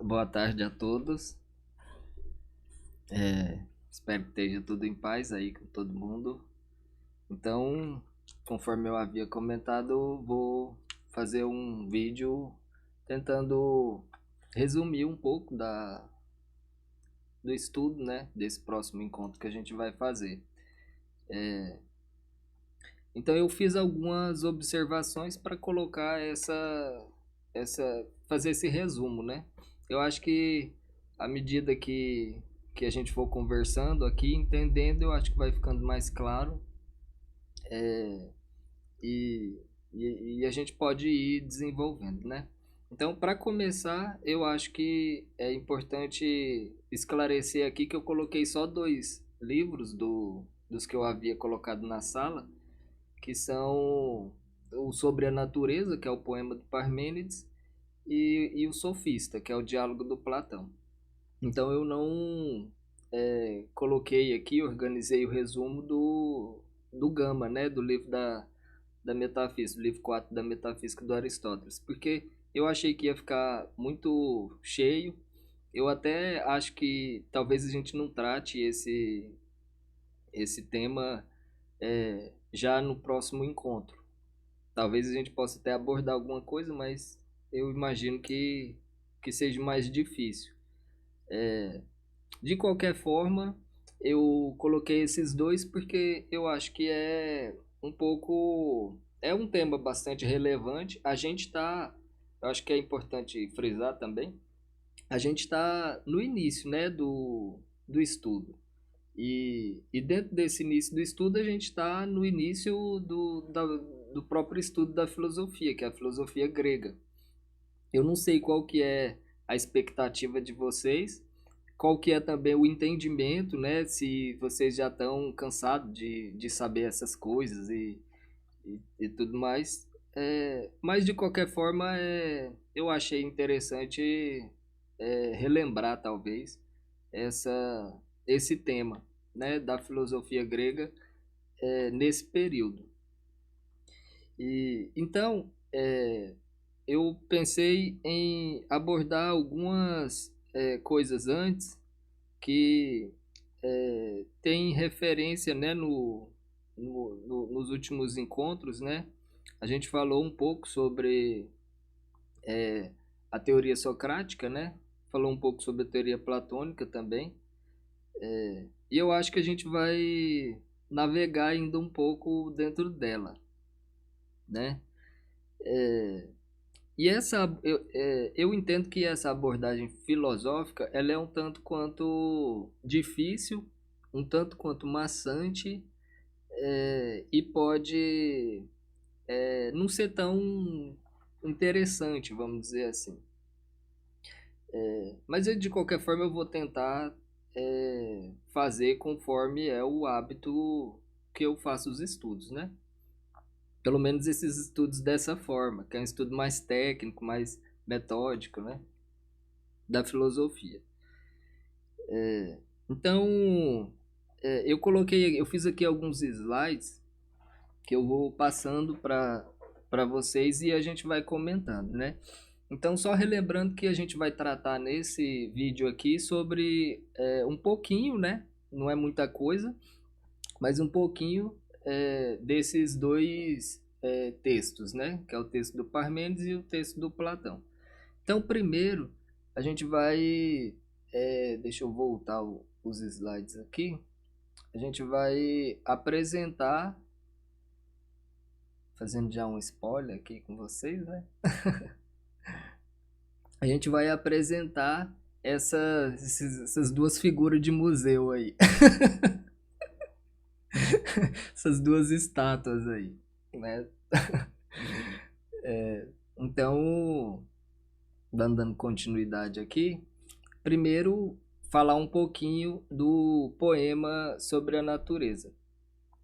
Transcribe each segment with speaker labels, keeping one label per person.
Speaker 1: Boa tarde a todos. Espero que esteja tudo em paz aí com todo mundo. Então, conforme eu havia comentado, vou fazer um vídeo tentando resumir um pouco do estudo, né, desse próximo encontro que a gente vai fazer. Então, eu fiz algumas observações para colocar fazer esse resumo, né? Eu acho que à medida que a gente for conversando aqui, entendendo, eu acho que vai ficando mais claro e, e a gente pode ir desenvolvendo, né? Então, para começar, eu acho que é importante esclarecer aqui que eu coloquei só dois livros dos que eu havia colocado na sala, que são o Sobre a Natureza, que é o poema do Parmênides, e o Sofista, que é o diálogo do Platão. Então eu não coloquei aqui, organizei o resumo do Gama, né, do livro da Metafísica, do livro 4 da Metafísica do Aristóteles, porque eu achei que ia ficar muito cheio. Eu até acho que talvez a gente não trate esse tema já no próximo encontro. Talvez a gente possa até abordar alguma coisa, mas eu imagino que seja mais difícil. De qualquer forma, eu coloquei esses dois porque eu acho que é um pouco. É um tema bastante relevante. Eu acho que é importante frisar também. A gente está no início, né, do estudo. E dentro desse início do estudo, a gente está no início do próprio estudo da filosofia, que é a filosofia grega. Eu não sei qual que é a expectativa de vocês, qual que é também o entendimento, né? Se vocês já estão cansados de saber essas coisas e tudo mais. Mas de qualquer forma, eu achei interessante relembrar talvez essa, esse tema, né, da filosofia grega nesse período. E então eu pensei em abordar algumas coisas antes que tem referência, né, nos últimos encontros, né? A gente falou um pouco sobre a teoria socrática, né? Falou um pouco sobre a teoria platônica também. E eu acho que a gente vai navegar ainda um pouco dentro dela, né? E eu entendo que essa abordagem filosófica ela é um tanto quanto difícil, um tanto quanto maçante, e pode não ser tão interessante, vamos dizer assim. Mas de qualquer forma eu vou tentar fazer conforme é o hábito que eu faço os estudos, né? Pelo menos esses estudos dessa forma, que é um estudo mais técnico, mais metódico, né? Da filosofia. Então, eu fiz aqui alguns slides que eu vou passando para vocês e a gente vai comentando, né? Então, só relembrando que a gente vai tratar nesse vídeo aqui sobre um pouquinho, né? Não é muita coisa, mas um pouquinho desses dois textos, né? Que é o texto do Parmênides e o texto do Platão. Então, primeiro, a gente vai. Deixa eu voltar os slides aqui. A gente vai apresentar, fazendo já um spoiler aqui com vocês, né? A gente vai apresentar essas duas figuras de museu aí. Essas duas estátuas aí, né? Então, dando continuidade aqui, primeiro falar um pouquinho do poema sobre a natureza.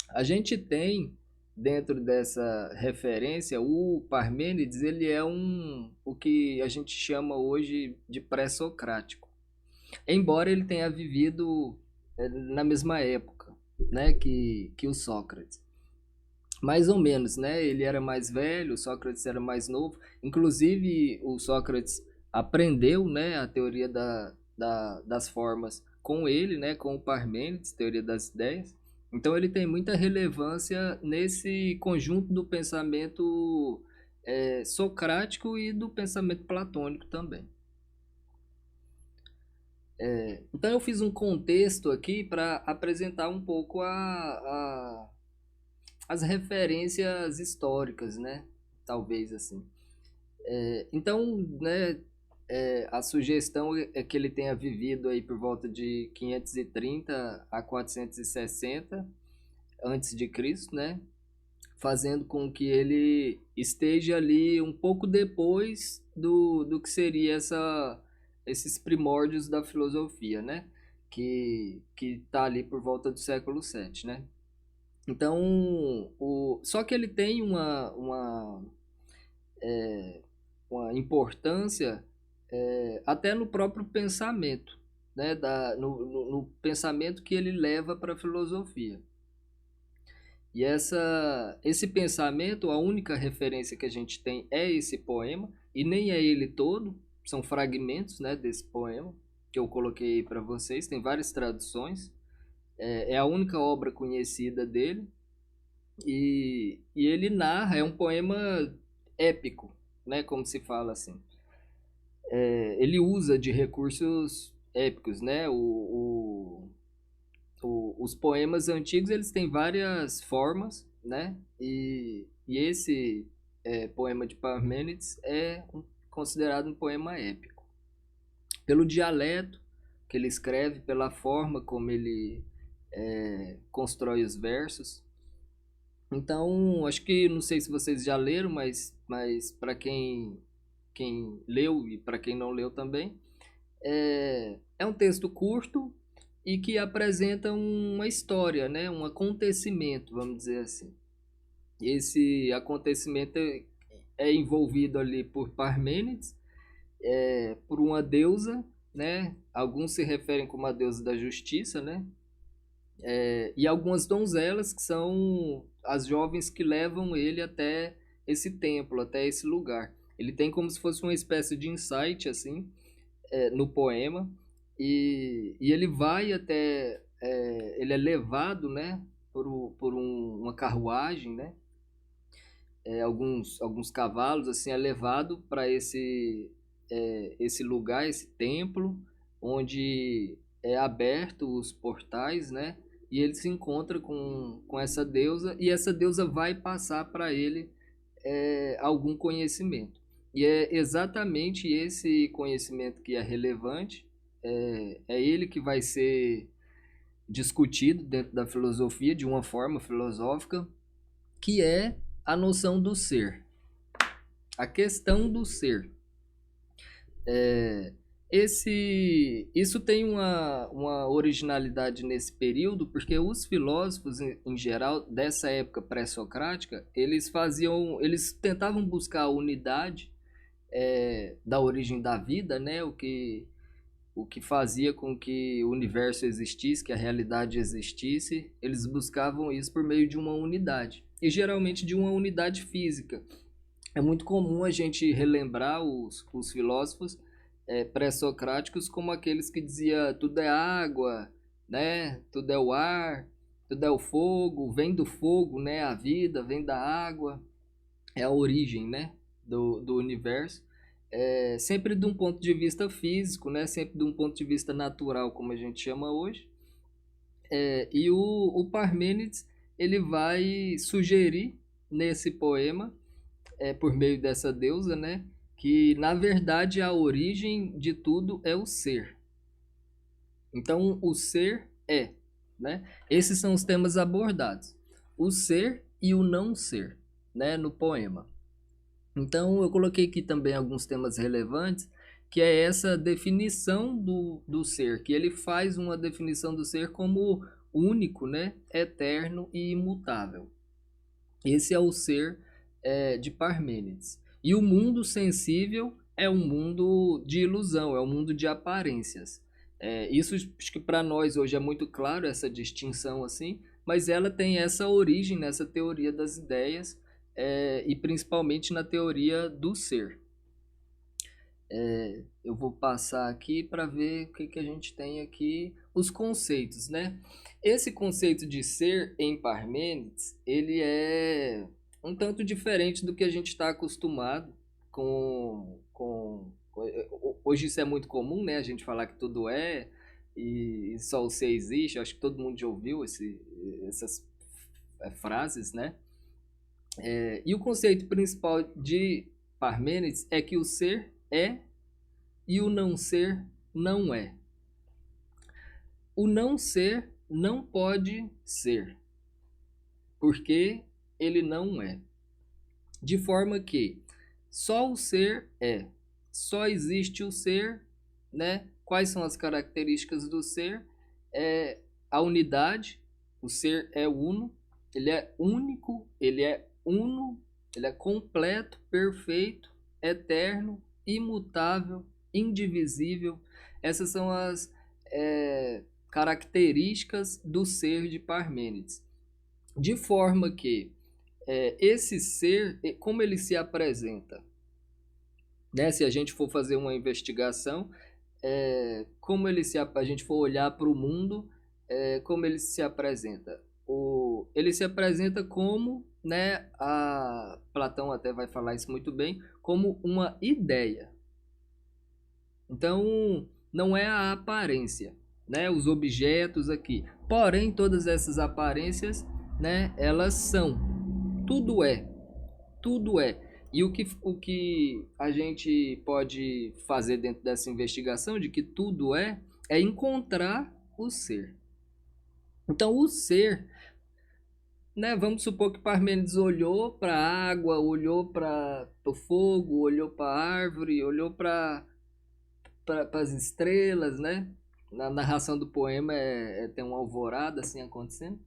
Speaker 1: A gente tem dentro dessa referência o Parmênides, ele é o que a gente chama hoje de pré-socrático. Embora ele tenha vivido na mesma época, né, que o Sócrates. Mais ou menos, né? Ele era mais velho, o Sócrates era mais novo. Inclusive, o Sócrates aprendeu, né, a teoria das formas com ele, né, com o Parmênides, teoria das ideias. Então ele tem muita relevância nesse conjunto do pensamento socrático e do pensamento platônico também. Então eu fiz um contexto aqui para apresentar um pouco as referências históricas, né? Talvez assim. Então, né, a sugestão é que ele tenha vivido aí por volta de 530 a 460 antes de Cristo, né? Fazendo com que ele esteja ali um pouco depois do que seria esses primórdios da filosofia, né? Que tá ali por volta do século VII, né? Então, só que ele tem uma importância até no próprio pensamento, né? No pensamento que ele leva para a filosofia. E esse pensamento, a única referência que a gente tem é esse poema, e nem é ele todo, são fragmentos, né, desse poema que eu coloquei aí para vocês, tem várias traduções, é a única obra conhecida dele, e ele narra, é um poema épico, né, como se fala assim. Ele usa de recursos épicos, né, os poemas antigos eles têm várias formas, né? E esse poema de Parmênides é considerado um poema épico. Pelo dialeto que ele escreve, pela forma como ele constrói os versos. Então, acho que, não sei se vocês já leram, mas para quem leu e para quem não leu também, é um texto curto e que apresenta uma história, né? Um acontecimento, vamos dizer assim. Esse acontecimento é envolvido ali por Parmênides, por uma deusa, né? Alguns se referem como a deusa da justiça, né? E algumas donzelas que são as jovens que levam ele até esse templo, até esse lugar. Ele tem como se fosse uma espécie de insight, assim, no poema, e ele vai até, ele é levado, né, por uma carruagem, né, alguns cavalos, assim, é levado para esse lugar, esse templo, onde é aberto os portais, né, e ele se encontra com essa deusa, e essa deusa vai passar para ele algum conhecimento. E é exatamente esse conhecimento que é relevante, é ele que vai ser discutido dentro da filosofia de uma forma filosófica, que é a noção do ser, a questão do ser. Isso tem uma originalidade nesse período, porque os filósofos, em geral, dessa época pré-socrática, eles tentavam buscar a unidade da origem da vida, né? O que fazia com que o universo existisse, que a realidade existisse, eles buscavam isso por meio de uma unidade, e geralmente de uma unidade física. É muito comum a gente relembrar os filósofos pré-socráticos como aqueles que dizia tudo é água, né? Tudo é o ar, tudo é o fogo, vem do fogo, né? A vida vem da água, é a origem, né? Do universo. Sempre de um ponto de vista físico, né? Sempre de um ponto de vista natural, como a gente chama hoje. E o Parmênides ele vai sugerir nesse poema, por meio dessa deusa, né? Que na verdade a origem de tudo é o ser. Então o ser é, né? Esses são os temas abordados: o ser e o não ser, né? No poema. Então eu coloquei aqui também alguns temas relevantes, que é essa definição do ser, que ele faz uma definição do ser como único, né? Eterno e imutável. Esse é o ser de Parmênides. E o mundo sensível é um mundo de ilusão, é um mundo de aparências. Isso acho que para nós hoje é muito claro, essa distinção assim, mas ela tem essa origem nessa teoria das ideias, e principalmente na teoria do ser. Eu vou passar aqui para ver o que, que a gente tem aqui, os conceitos, né? Esse conceito de ser em Parmênides, ele é um tanto diferente do que a gente está acostumado Hoje isso é muito comum, né? A gente falar que tudo é e só o ser existe. Acho que todo mundo já ouviu essas frases, né? E o conceito principal de Parmênides é que o ser é e o não ser não é. O não ser não pode ser, porque ele não é. De forma que só o ser é. Só existe o ser, né? Quais são as características do ser? É a unidade. O ser é uno, ele é único, ele é uno, ele é completo, perfeito, eterno, imutável, indivisível. Essas são as características do ser de Parmênides. De forma que esse ser, como ele se apresenta? Né? Se a gente for fazer uma investigação, como a gente for olhar para o mundo, como ele se apresenta? Ele se apresenta como, né, Platão até vai falar isso muito bem, como uma ideia. Então, não é a aparência, né, os objetos aqui. Porém, todas essas aparências, né, elas são. Tudo é. Tudo é. E o que a gente pode fazer dentro dessa investigação de que tudo é encontrar o ser. Então, o ser, né, vamos supor que Parmênides olhou para a água, olhou para o fogo, olhou para a árvore, olhou para as estrelas, né? Na narração do poema tem uma alvorada assim acontecendo.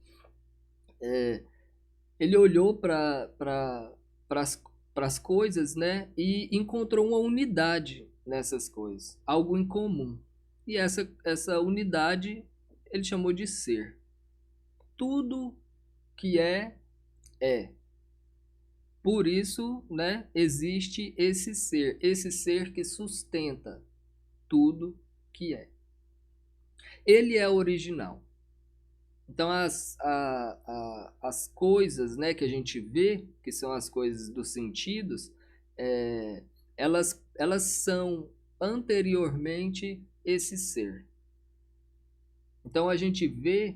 Speaker 1: Ele olhou para as coisas, né? E encontrou uma unidade nessas coisas, algo em comum. E essa unidade ele chamou de ser. Tudo que é, é. Por isso, né, existe esse ser que sustenta tudo que é. Ele é original. Então, as coisas, né, que a gente vê, que são as coisas dos sentidos, elas são anteriormente esse ser. Então, a gente vê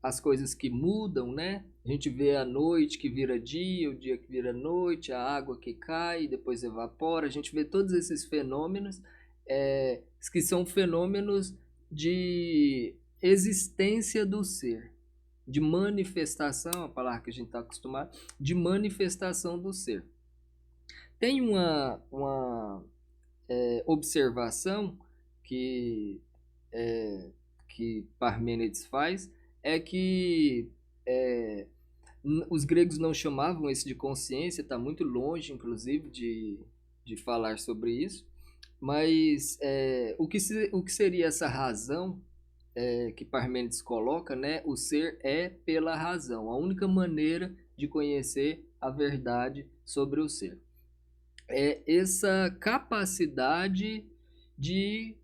Speaker 1: as coisas que mudam, né? A gente vê a noite que vira dia, o dia que vira noite, a água que cai, depois evapora. A gente vê todos esses fenômenos, que são fenômenos de existência do ser, de manifestação, a palavra que a gente está acostumado, de manifestação do ser. Tem uma observação que Parmênides faz, é que os gregos não chamavam isso de consciência, está muito longe, inclusive, de falar sobre isso, mas o que seria essa razão que Parmênides coloca, né? O ser é pela razão, a única maneira de conhecer a verdade sobre o ser. É essa capacidade de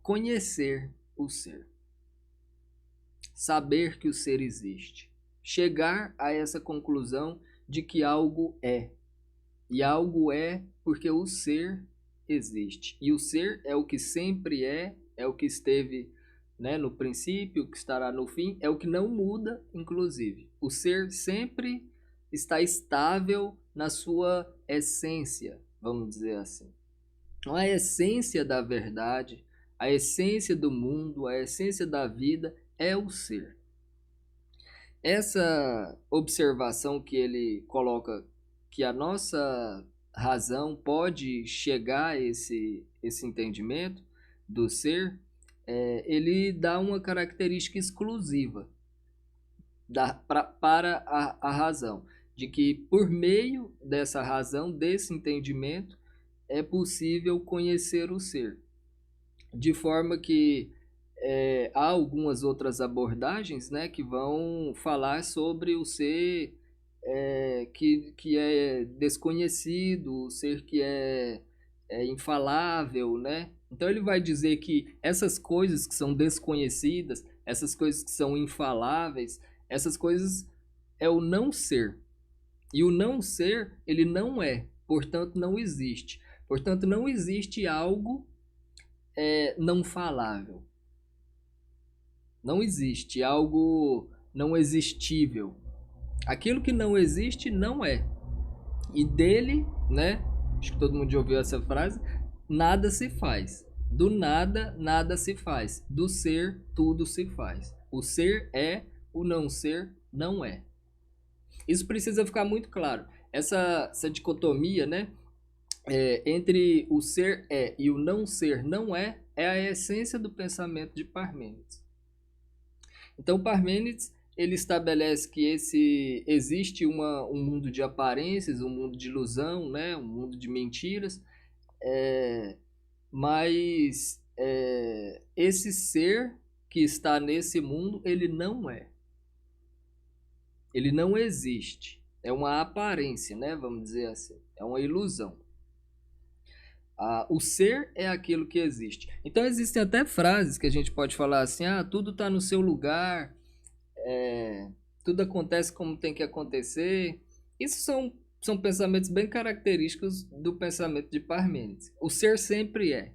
Speaker 1: conhecer o ser, saber que o ser existe, chegar a essa conclusão de que algo é. E algo é porque o ser existe. E o ser é o que sempre é o que esteve, né, no princípio, o que estará no fim, é o que não muda, inclusive. O ser sempre está estável na sua essência, vamos dizer assim. Então, a essência da verdade, a essência do mundo, a essência da vida é o ser. Essa observação que ele coloca, que a nossa razão pode chegar a esse entendimento do ser, ele dá uma característica exclusiva para a razão, de que por meio dessa razão, desse entendimento, é possível conhecer o ser. De forma que há algumas outras abordagens, né, que vão falar sobre o ser que é desconhecido, o ser que é infalável, né? Então ele vai dizer que essas coisas que são desconhecidas, essas coisas que são infaláveis, essas coisas é o não ser. E o não ser, ele não é, portanto não existe. Portanto, não existe algo não falável. Não existe algo não existível. Aquilo que não existe não é. E dele, né? Acho que todo mundo já ouviu essa frase. Nada se faz. Do nada, nada se faz. Do ser, tudo se faz. O ser é, o não ser não é. Isso precisa ficar muito claro. Essa dicotomia, né? Entre o ser é e o não ser não é a essência do pensamento de Parmênides. Então, Parmênides ele estabelece que existe um mundo de aparências, um mundo de ilusão, né? Um mundo de mentiras, é, mas esse ser que está nesse mundo, ele não é. Ele não existe. É uma aparência, né? Vamos dizer assim. É uma ilusão. O ser é aquilo que existe. Então existem até frases que a gente pode falar assim: tudo está no seu lugar, tudo acontece como tem que acontecer. Isso são pensamentos bem característicos do pensamento de Parmênides. O ser sempre é.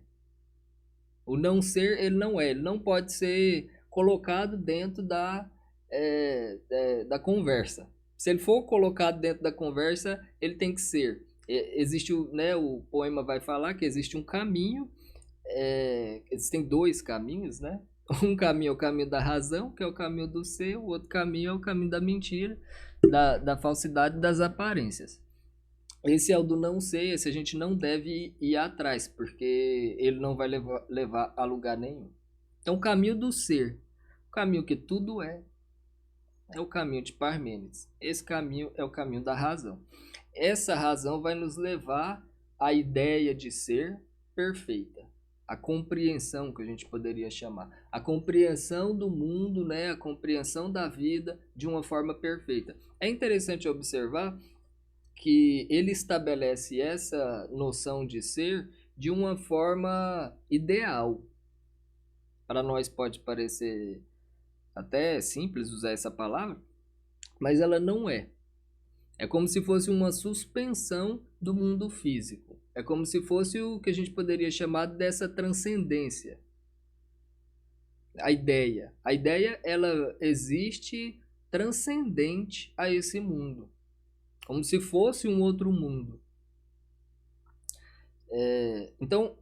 Speaker 1: O não ser, ele não é. Ele não pode ser colocado dentro da conversa. Se ele for colocado dentro da conversa, ele tem que ser. Existe o poema vai falar que existe um caminho, existem dois caminhos, né? Um caminho é o caminho da razão, que é o caminho do ser, o outro caminho é o caminho da mentira, da falsidade e das aparências. Esse é o do não ser, esse a gente não deve ir atrás, porque ele não vai levar a lugar nenhum. Então, o caminho do ser, o caminho que tudo é o caminho de Parmênides. Esse caminho é o caminho da razão. Essa razão vai nos levar à ideia de ser perfeita. A compreensão que a gente poderia chamar. A compreensão do mundo, né? A compreensão da vida de uma forma perfeita. É interessante observar que ele estabelece essa noção de ser de uma forma ideal. Para nós pode parecer até simples usar essa palavra, mas ela não é. É como se fosse uma suspensão do mundo físico. É como se fosse o que a gente poderia chamar dessa transcendência. A ideia. A ideia, ela existe transcendente a esse mundo. Como se fosse um outro mundo. Então,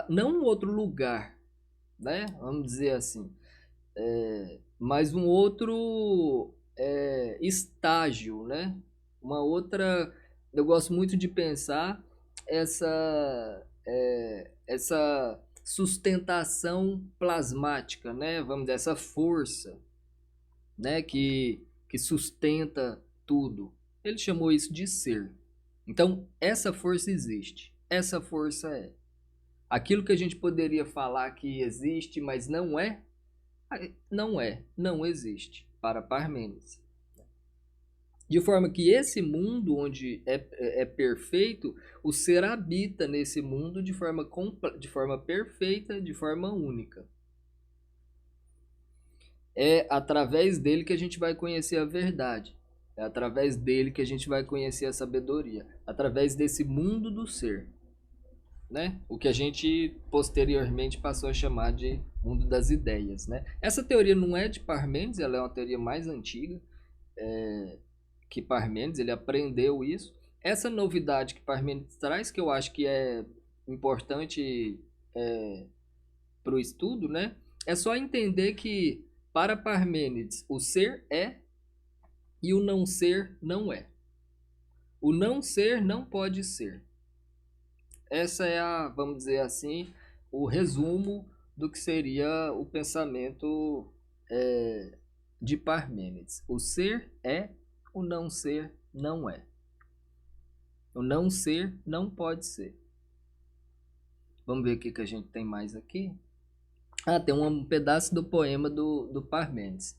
Speaker 1: não um outro lugar, né? Vamos dizer assim. Mas um outro estágio, né? Uma outra. Eu gosto muito de pensar essa sustentação plasmática, né? Vamos dizer, essa força, né? Que sustenta tudo. Ele chamou isso de ser. Então, essa força existe. Essa força é. Aquilo que a gente poderia falar que existe, mas não é, não existe para Parmênides. De forma que esse mundo onde é perfeito, o ser habita nesse mundo de forma perfeita, de forma única. É através dele que a gente vai conhecer a verdade. É através dele que a gente vai conhecer a sabedoria. Através desse mundo do ser. Né? O que a gente posteriormente passou a chamar de mundo das ideias. Né? Essa teoria não é de Parmênides, ela é uma teoria mais antiga. Que Parmênides, ele aprendeu isso. Essa novidade que Parmênides traz, que eu acho que é importante para o estudo, né? É só entender que para Parmênides o ser é e o não ser não é. O não ser não pode ser. Essa é vamos dizer assim, o resumo do que seria o pensamento de Parmênides. O ser é, o não ser não é. O não ser não pode ser. Vamos ver o que a gente tem mais aqui. Ah, tem um pedaço do poema do Parmênides.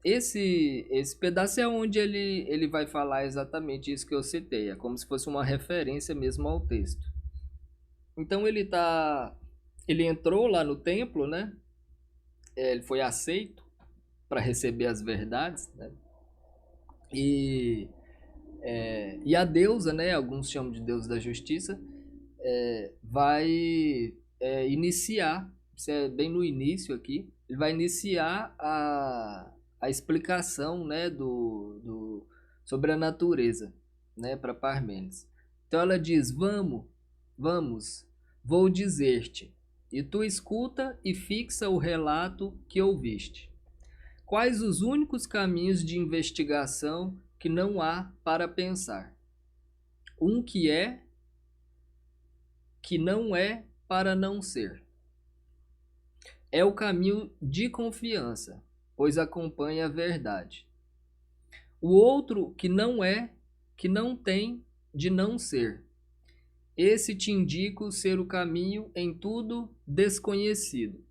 Speaker 1: Esse pedaço é onde ele vai falar exatamente isso que eu citei. É como se fosse uma referência mesmo ao texto. Então ele entrou lá no templo, né? Ele foi aceito para receber as verdades, né? E, e a deusa, né? Alguns chamam de deusa da justiça, vai iniciar, isso é bem no início aqui, ele vai iniciar a explicação, né, sobre a natureza, né, para Parmênides. Então ela diz: vamos, vou dizer-te, e tu escuta e fixa o relato que ouviste. Quais os únicos caminhos de investigação que não há para pensar? Um que não é para não ser. É o caminho de confiança, pois acompanha a verdade. O outro que não tem de não ser. Esse te indico ser o caminho em tudo desconhecido,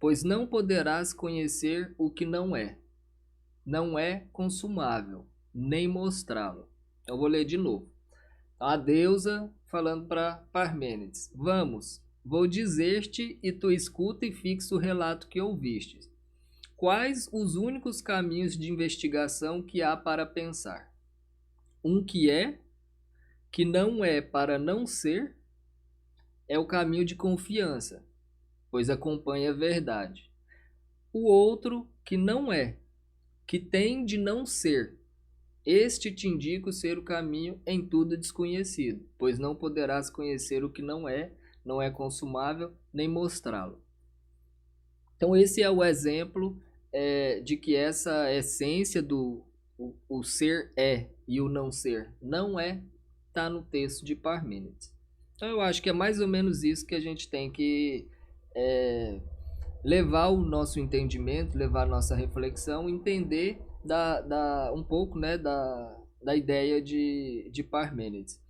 Speaker 1: pois não poderás conhecer o que não é consumável, nem mostrá-lo. Eu vou ler de novo. A deusa falando para Parmênides: vamos, vou dizer-te e tu escuta e fixa o relato que ouviste. Quais os únicos caminhos de investigação que há para pensar? Um que não é para não ser, é o caminho de confiança, pois acompanha a verdade. O outro que não é, que tem de não ser, este te indico ser o caminho em tudo desconhecido, pois não poderás conhecer o que não é consumável, nem mostrá-lo. Então esse é o exemplo de que essa essência do o ser é e o não ser não é, está no texto de Parmênides. Então eu acho que é mais ou menos isso que a gente tem que é, levar o nosso entendimento, levar a nossa reflexão, entender um pouco, né, da ideia de Parmênides.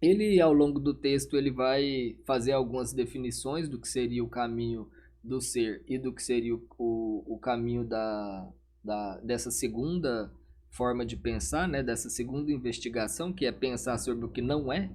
Speaker 1: Ele, ao longo do texto, ele vai fazer algumas definições do que seria o caminho do ser e do que seria o caminho dessa segunda forma de pensar, né? Dessa segunda investigação, que é pensar sobre o que não é.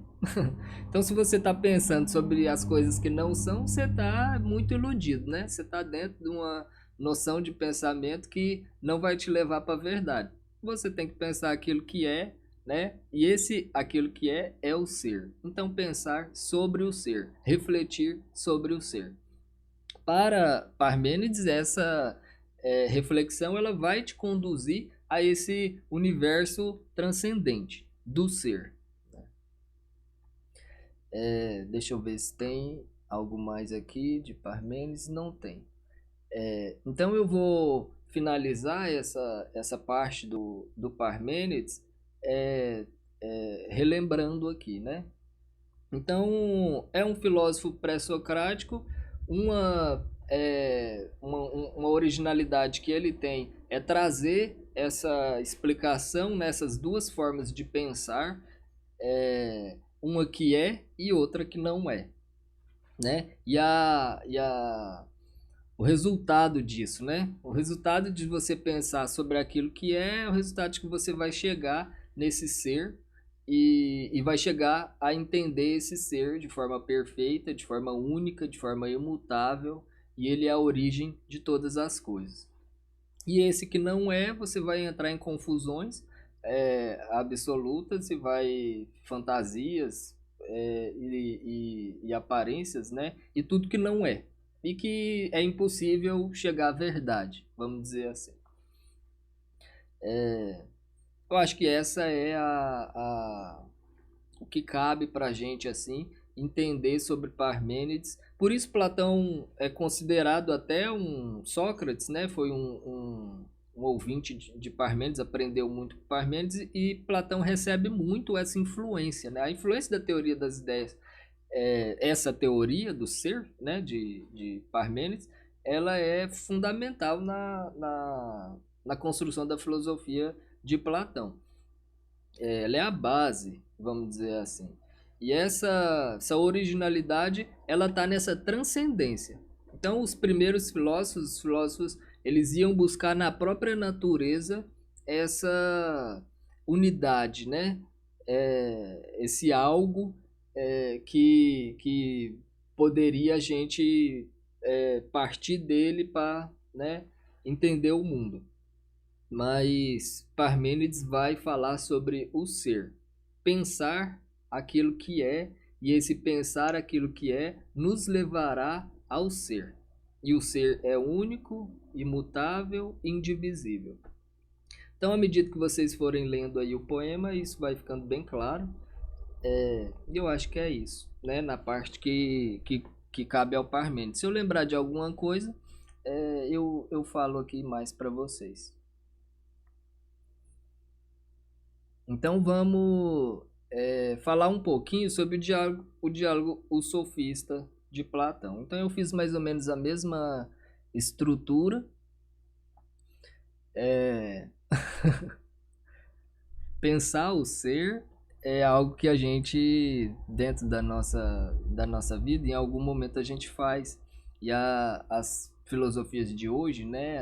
Speaker 1: Então, se você está pensando sobre as coisas que não são, você está muito iludido, né? Você está dentro de uma noção de pensamento que não vai te levar para a verdade. Você tem que pensar aquilo que é, né? E aquilo que é o ser. Então pensar sobre o ser, refletir sobre o ser. Para Parmênides, essa reflexão ela vai te conduzir a esse universo transcendente do ser. Deixa eu ver se tem algo mais aqui de Parmênides. Não tem. Então eu vou finalizar essa parte do Parmênides é, relembrando aqui, né? Então é um filósofo pré-socrático, uma originalidade que ele tem é trazer essa explicação nessas duas formas de pensar, uma que é e outra que não é, né? O resultado disso, né? O resultado de você pensar sobre aquilo que é o resultado de que você vai chegar nesse ser e vai chegar a entender esse ser de forma perfeita, de forma única, de forma imutável, e ele é a origem de todas as coisas. E esse que não é, você vai entrar em confusões absolutas e vai fantasias e aparências, né? E tudo que não é e que é impossível chegar à verdade, vamos dizer assim. Eu acho que essa é o que cabe para a gente assim entender sobre Parmênides. Por isso Platão é considerado até um Sócrates, né? Foi um ouvinte de Parmênides, aprendeu muito com Parmênides e Platão recebe muito essa influência, né? A influência da teoria das ideias, essa teoria do ser, né, de Parmênides, ela é fundamental na construção da filosofia de Platão. Ela é a base, vamos dizer assim. E essa originalidade, ela está nessa transcendência. Então, os primeiros filósofos, eles iam buscar na própria natureza essa unidade, né? Esse algo que poderia a gente partir dele para, né, entender o mundo. Mas Parmênides vai falar sobre o ser, pensar aquilo que é, e esse pensar aquilo que é nos levará ao ser. E o ser é único, imutável, indivisível. Então, à medida que vocês forem lendo aí o poema, isso vai ficando bem claro. Eu acho que é isso, né? Na parte que cabe ao Parmênides. Se eu lembrar de alguma coisa, eu falo aqui mais para vocês. Então vamos falar um pouquinho sobre o diálogo O Sofista de Platão. Então eu fiz mais ou menos a mesma estrutura. Pensar o ser é algo que a gente, dentro da nossa vida, em algum momento a gente faz. E as filosofias de hoje, né,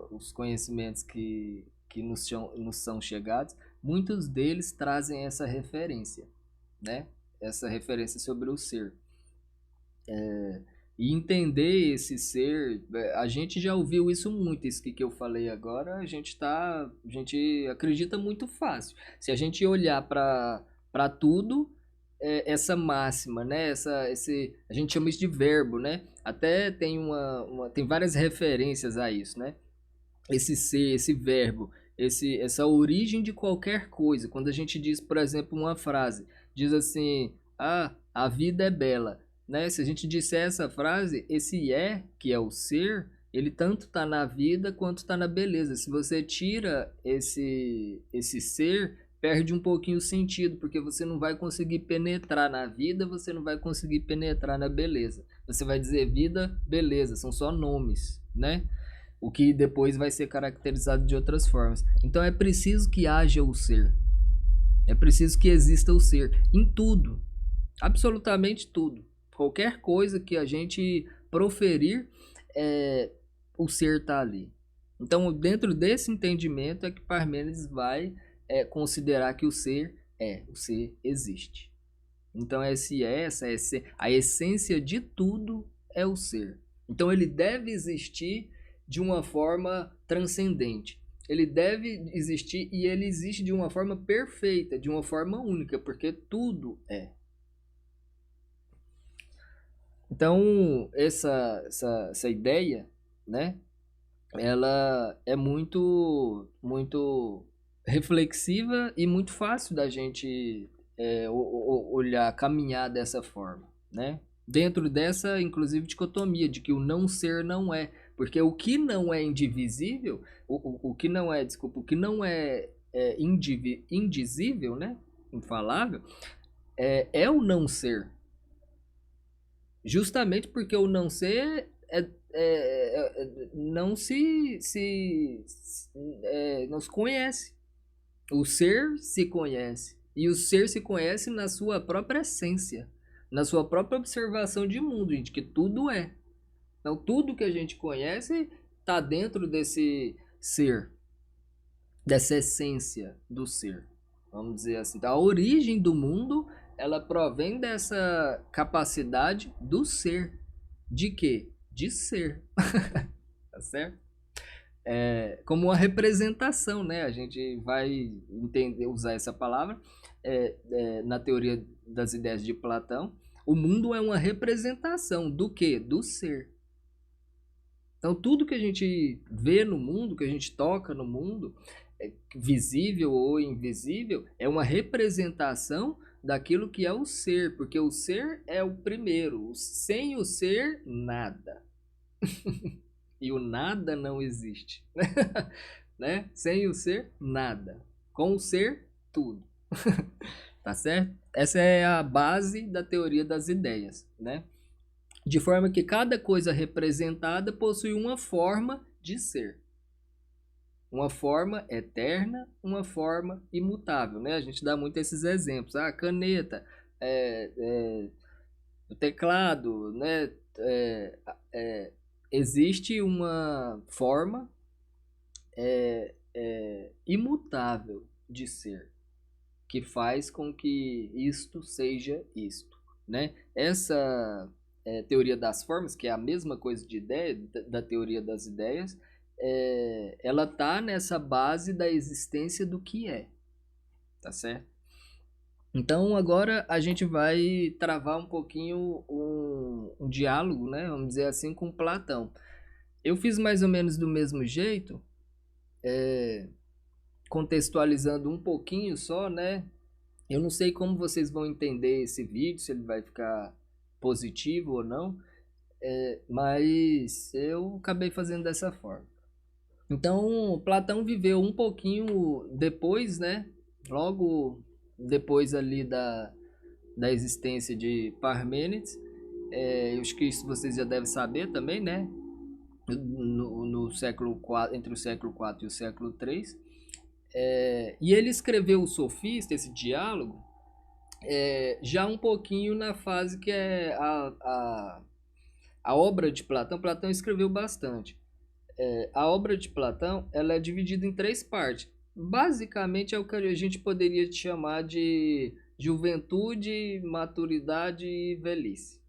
Speaker 1: os conhecimentos que nos são chegados, muitos deles trazem essa referência, né? Essa referência sobre o ser. E entender esse ser, a gente já ouviu isso muito, isso que eu falei agora, a gente acredita muito fácil. Se a gente olhar para tudo, essa máxima, né? A gente chama isso de verbo, né? Até tem várias referências a isso, né? Esse ser, esse verbo, essa origem de qualquer coisa. Quando a gente diz, por exemplo, uma frase, diz assim: a vida é bela, né? Se a gente disser essa frase, esse que é o ser, ele tanto está na vida quanto está na beleza. Se você tira esse ser, perde um pouquinho o sentido, porque você não vai conseguir penetrar na vida, você não vai conseguir penetrar na beleza. Você vai dizer vida, beleza, são só nomes, né? O que depois vai ser caracterizado de outras formas. Então é preciso que haja o ser. É preciso que exista o ser em tudo, absolutamente tudo. Qualquer coisa que a gente proferir, o ser está ali. Então, dentro desse entendimento é que Parmênides vai considerar que o ser existe. Então, a essência de tudo é o ser. Então, ele deve existir de uma forma transcendente. Ele deve existir e ele existe de uma forma perfeita, de uma forma única, porque tudo é. Então, essa ideia, né, ela é muito, muito reflexiva e muito fácil da gente olhar, caminhar dessa forma, né? Dentro dessa, inclusive, dicotomia de que o não ser não é. Porque o que não é indivisível, o que não é, desculpa, o que não é indizível, né? Infalável, é o não ser. Justamente porque o não ser não não se conhece. O ser se conhece. E o ser se conhece na sua própria essência, na sua própria observação de mundo, de que tudo é. Então, tudo que a gente conhece está dentro desse ser, dessa essência do ser. Vamos dizer assim. Então, a origem do mundo, ela provém dessa capacidade do ser. De quê? De ser. Tá certo? Como uma representação, né? A gente vai entender, usar essa palavra na teoria das ideias de Platão. O mundo é uma representação do quê? Do ser. Então, tudo que a gente vê no mundo, que a gente toca no mundo, visível ou invisível, é uma representação daquilo que é o ser, porque o ser é o primeiro. Sem o ser, nada. E o nada não existe. Né? Sem o ser, nada. Com o ser, tudo. Tá certo? Essa é a base da teoria das ideias, né? De forma que cada coisa representada possui uma forma de ser. Uma forma eterna, uma forma imutável, né? A gente dá muito esses exemplos. A caneta o teclado, né? É, é, existe uma forma imutável de ser, que faz com que isto seja isto, né? Essa teoria das formas, que é a mesma coisa de ideia, da teoria das ideias, ela tá nessa base da existência do que é, tá certo? Então agora a gente vai travar um pouquinho um diálogo, né? Vamos dizer assim, com Platão. Eu fiz mais ou menos do mesmo jeito, contextualizando um pouquinho só, né? Eu não sei como vocês vão entender esse vídeo, se ele vai ficar positivo ou não, mas eu acabei fazendo dessa forma. Então, Platão viveu um pouquinho depois, né? Logo depois ali da existência de Parmênides. Eu acho que isso vocês já devem saber também, né? No século IV, entre o século IV e o século III. E ele escreveu o Sofista, esse diálogo, já um pouquinho na fase que é a obra de Platão. Platão escreveu bastante. A obra de Platão ela é dividida em três partes. Basicamente é o que a gente poderia chamar de juventude, maturidade e velhice.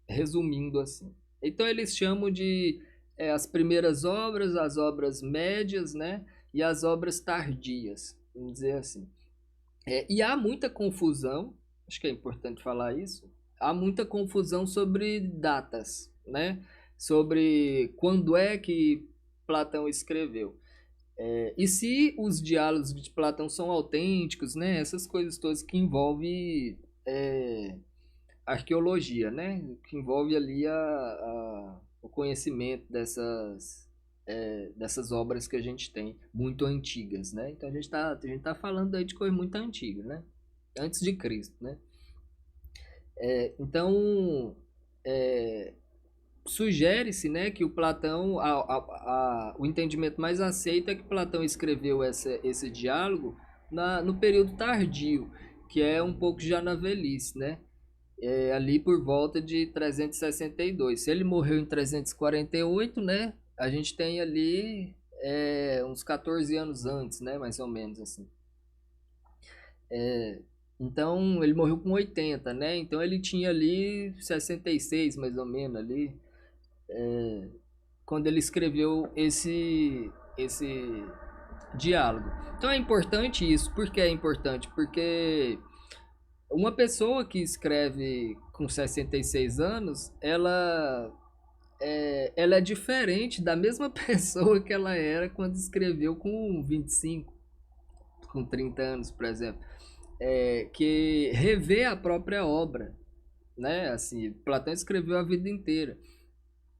Speaker 1: Resumindo assim. Então eles chamam de as primeiras obras, as obras médias, né? E as obras tardias, vamos dizer assim. E há muita confusão, acho que é importante falar isso, há muita confusão sobre datas, né? Sobre quando é que Platão escreveu. E se os diálogos de Platão são autênticos, né? Essas coisas todas que envolvem arqueologia, né? Que envolve ali o conhecimento dessas obras que a gente tem, muito antigas, né? Então a gente tá falando aí de coisa muito antiga, né? Antes de Cristo, né? Então, sugere-se, né, que o Platão, o entendimento mais aceito é que Platão escreveu esse diálogo no período tardio, que é um pouco já na velhice, né? Ali por volta de 362. Se ele morreu em 348, né? A gente tem ali uns 14 anos antes, né? Mais ou menos assim. Então ele morreu com 80, né? Então ele tinha ali 66 mais ou menos ali, quando ele escreveu esse diálogo. Então é importante isso. Por que é importante? Porque uma pessoa que escreve com 66 anos, ela é diferente da mesma pessoa que ela era quando escreveu com 25, com 30 anos, por exemplo. Que revê a própria obra, né? Assim, Platão escreveu a vida inteira.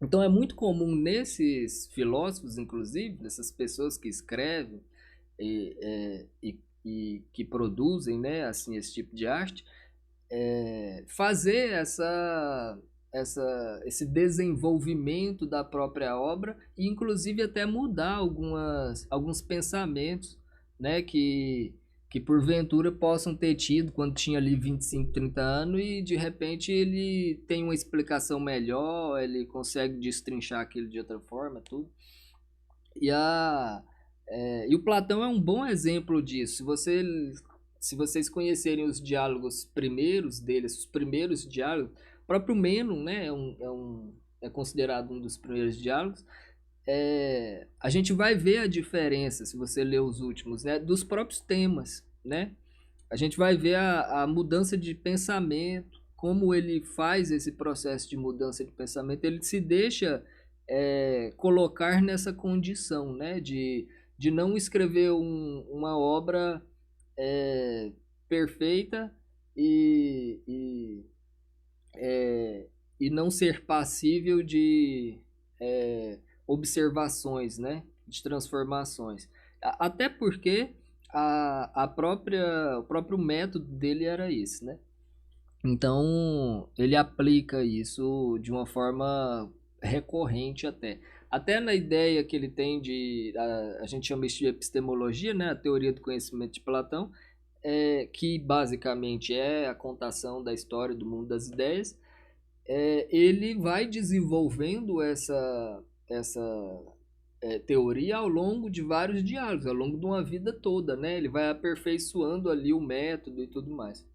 Speaker 1: Então é muito comum nesses filósofos, inclusive, nessas pessoas que escrevem e que produzem, né, assim, esse tipo de arte, fazer esse desenvolvimento da própria obra e inclusive até mudar alguns pensamentos, né, que porventura possam ter tido quando tinha ali 25, 30 anos e de repente ele tem uma explicação melhor, ele consegue destrinchar aquilo de outra forma, tudo. E, e o Platão é um bom exemplo disso. Se vocês conhecerem os diálogos primeiros deles, os primeiros diálogos, o próprio Meno, né, é considerado um dos primeiros diálogos. A gente vai ver a diferença, se você ler os últimos, né, dos próprios temas, né? A gente vai ver a mudança de pensamento, como ele faz esse processo de mudança de pensamento, ele se deixa colocar nessa condição, né, de não escrever uma obra perfeita e, e não ser passível de observações, né, de transformações. Até porque o próprio método dele era esse, né? Então, ele aplica isso de uma forma recorrente até. Até na ideia que ele tem a gente chama isso de epistemologia, né? A teoria do conhecimento de Platão. que basicamente é a contação da história do mundo das ideias, ele vai desenvolvendo essa teoria ao longo de vários diálogos, ao longo de uma vida toda, né? Ele vai aperfeiçoando ali o método e tudo mais.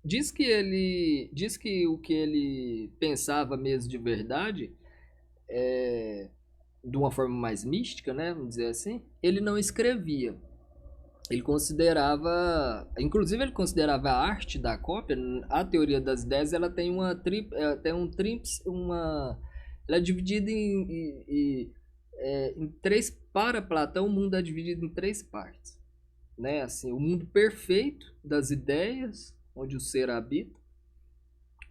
Speaker 1: Diz que o que ele pensava mesmo de verdade, de uma forma mais mística, né? Vamos dizer assim, ele não escrevia. Ele considerava, inclusive ele considerava a arte da cópia, a teoria das ideias, ela tem ela é dividida em três, para Platão, o mundo é dividido em três partes, né? Assim, o mundo perfeito das ideias, onde o ser habita,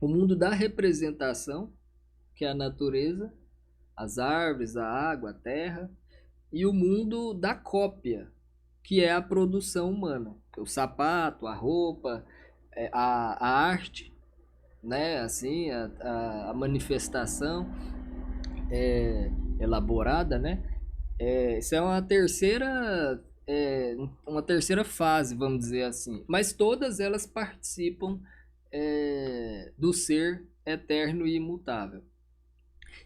Speaker 1: o mundo da representação, que é a natureza, as árvores, a água, a terra, e o mundo da cópia, que é a produção humana, o sapato, a roupa, a arte, né? Assim, a manifestação elaborada, né? Isso é uma terceira fase, vamos dizer assim. Mas todas elas participam do ser eterno e imutável.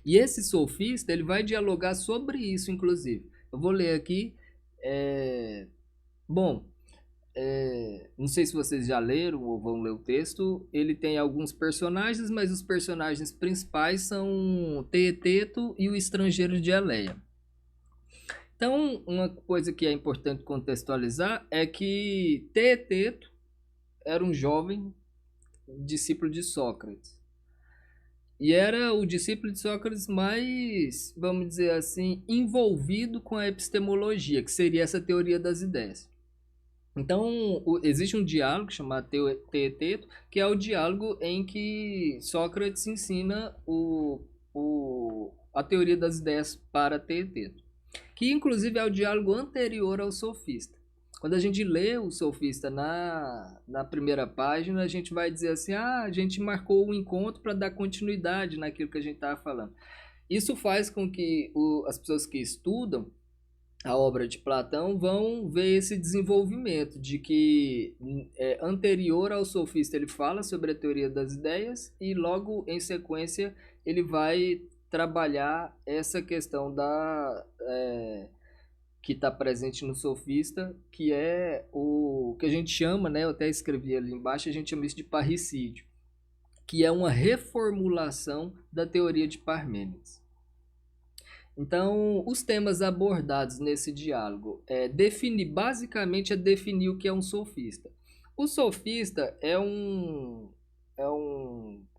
Speaker 1: E esse sofista, ele vai dialogar sobre isso, inclusive. Eu vou ler aqui. Bom, não sei se vocês já leram ou vão ler o texto. Ele tem alguns personagens, mas os personagens principais são Teeteto e o estrangeiro de Eleia. Então, uma coisa que é importante contextualizar é que Teeteto era um jovem discípulo de Sócrates. E era o discípulo de Sócrates mais, vamos dizer assim, envolvido com a epistemologia, que seria essa teoria das ideias. Então, existe um diálogo chamado Teeteto, que é o diálogo em que Sócrates ensina a teoria das ideias para Teeteto, que inclusive é o diálogo anterior ao sofista. Quando a gente lê o sofista na primeira página, a gente vai dizer assim, a gente marcou um encontro para dar continuidade naquilo que a gente estava falando. Isso faz com que as pessoas que estudam a obra de Platão vão ver esse desenvolvimento de que anterior ao sofista ele fala sobre a teoria das ideias e logo em sequência ele vai trabalhar essa questão que está presente no sofista, que é o que a gente chama, né, eu até escrevi ali embaixo, a gente chama isso de parricídio, que é uma reformulação da teoria de Parmênides. Então, os temas abordados nesse diálogo basicamente é definir o que é um sofista. O sofista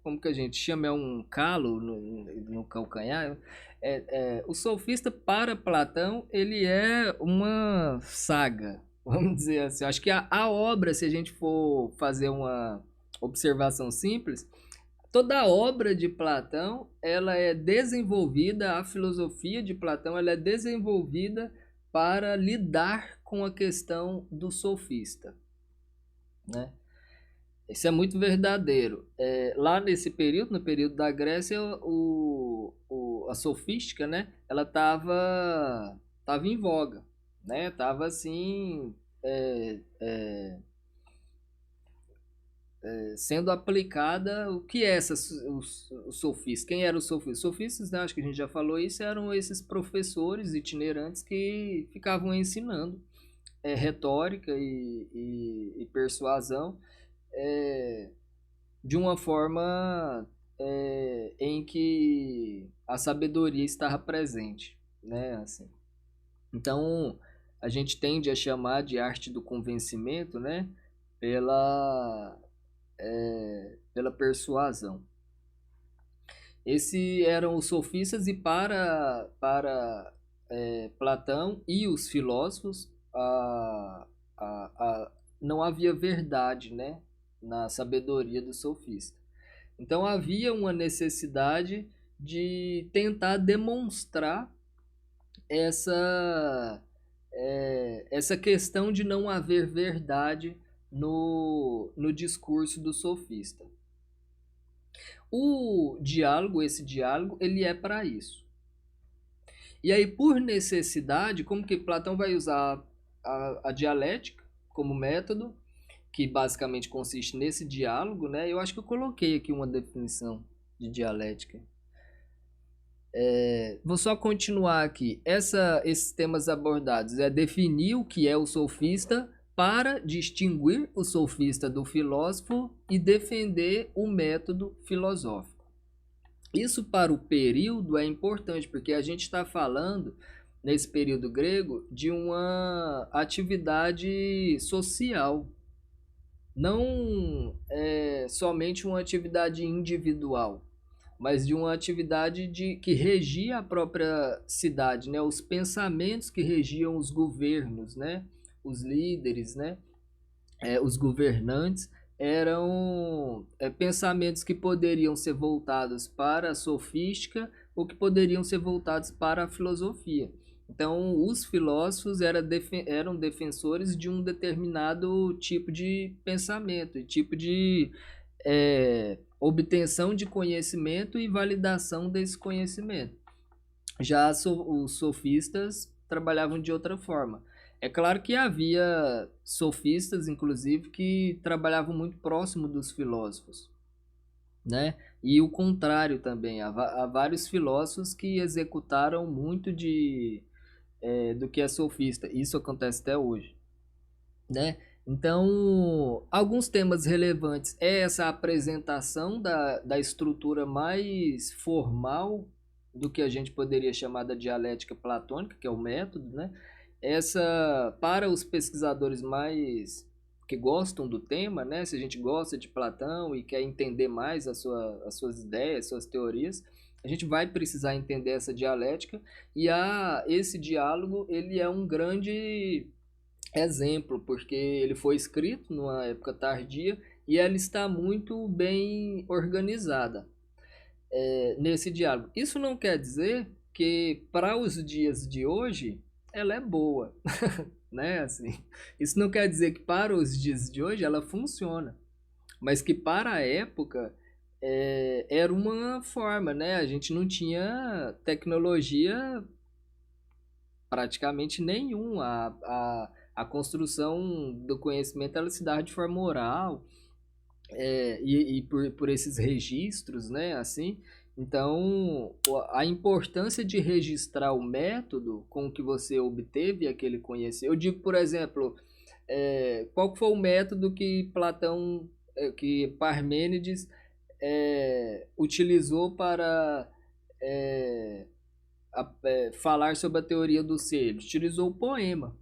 Speaker 1: como que a gente chama? É um calo no calcanhar. O sofista, para Platão, ele é uma saga, vamos dizer assim. Acho que a obra, se a gente for fazer uma observação simples, toda a obra de Platão, ela é desenvolvida, a filosofia de Platão, ela é desenvolvida para lidar com a questão do sofista, né? Isso é muito verdadeiro. Lá nesse período, no período da Grécia, a sofística, né, ela tava em voga, né? Tava assim, sendo aplicada. O que é os sofistas? Quem eram os sofistas? Os sofistas, né, acho que a gente já falou isso, eram esses professores itinerantes que ficavam ensinando retórica e persuasão de uma forma em que a sabedoria estava presente, né? Assim. Então, a gente tende a chamar de arte do convencimento, né? Pela persuasão. Esses eram os sofistas e para Platão e os filósofos não havia verdade, né, na sabedoria do sofista. Então havia uma necessidade de tentar demonstrar essa questão de não haver verdade no discurso do sofista. Esse diálogo, ele é para isso. E aí, por necessidade, como que Platão vai usar a dialética como método, que basicamente consiste nesse diálogo, né? Eu acho que eu coloquei aqui uma definição de dialética. Vou só continuar aqui. Esses temas abordados é definir o que é o sofista para distinguir o sofista do filósofo e defender o método filosófico. Isso para o período é importante, porque a gente está falando, nesse período grego, de uma atividade social, não somente uma atividade individual, mas de uma atividade que regia a própria cidade, né? Os pensamentos que regiam os governos, né? Os líderes, né? Os governantes eram pensamentos que poderiam ser voltados para a sofística ou que poderiam ser voltados para a filosofia. Então, os filósofos eram defensores de um determinado tipo de pensamento, tipo de obtenção de conhecimento e validação desse conhecimento. Já os sofistas trabalhavam de outra forma. É claro que havia sofistas, inclusive, que trabalhavam muito próximo dos filósofos, né? E o contrário também. Há vários filósofos que executaram muito do que é sofista. Isso acontece até hoje, né? Então, alguns temas relevantes é essa apresentação da estrutura mais formal do que a gente poderia chamar da dialética platônica, que é o método, né? Essa, para os pesquisadores mais que gostam do tema, né? Se a gente gosta de Platão e quer entender mais as suas ideias, suas teorias, a gente vai precisar entender essa dialética e esse diálogo ele é um grande exemplo, porque ele foi escrito numa época tardia e ela está muito bem organizada nesse diálogo. Isso não quer dizer que para os dias de hoje ela é boa, né? Assim, isso não quer dizer que para os dias de hoje ela funciona, mas que para a época era uma forma, né? A gente não tinha tecnologia praticamente nenhum. A construção do conhecimento ela se dá de forma oral e por esses registros, né? Assim, então a importância de registrar o método com que você obteve aquele conhecimento. Eu digo, por exemplo, qual foi o método que Platão, que Parmênides utilizou para falar sobre a teoria do ser? Ele utilizou o poema,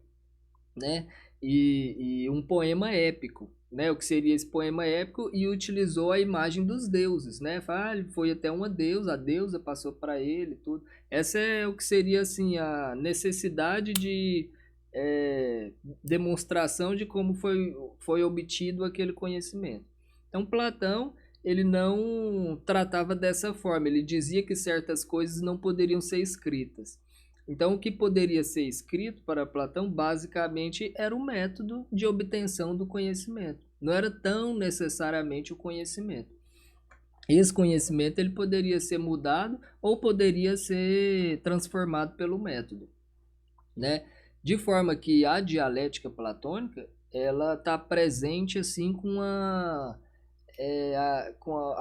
Speaker 1: né? E um poema épico, né? O que seria esse poema épico e utilizou a imagem dos deuses, né? Ele foi até uma deusa, a deusa passou para ele, tudo. Essa é o que seria assim a necessidade de demonstração de como foi obtido aquele conhecimento. Então Platão ele não tratava dessa forma, ele dizia que certas coisas não poderiam ser escritas. Então, o que poderia ser escrito para Platão, basicamente, era o método de obtenção do conhecimento. Não era tão necessariamente o conhecimento. Esse conhecimento ele poderia ser mudado ou poderia ser transformado pelo método, né? De forma que a dialética platônica ela está presente assim com a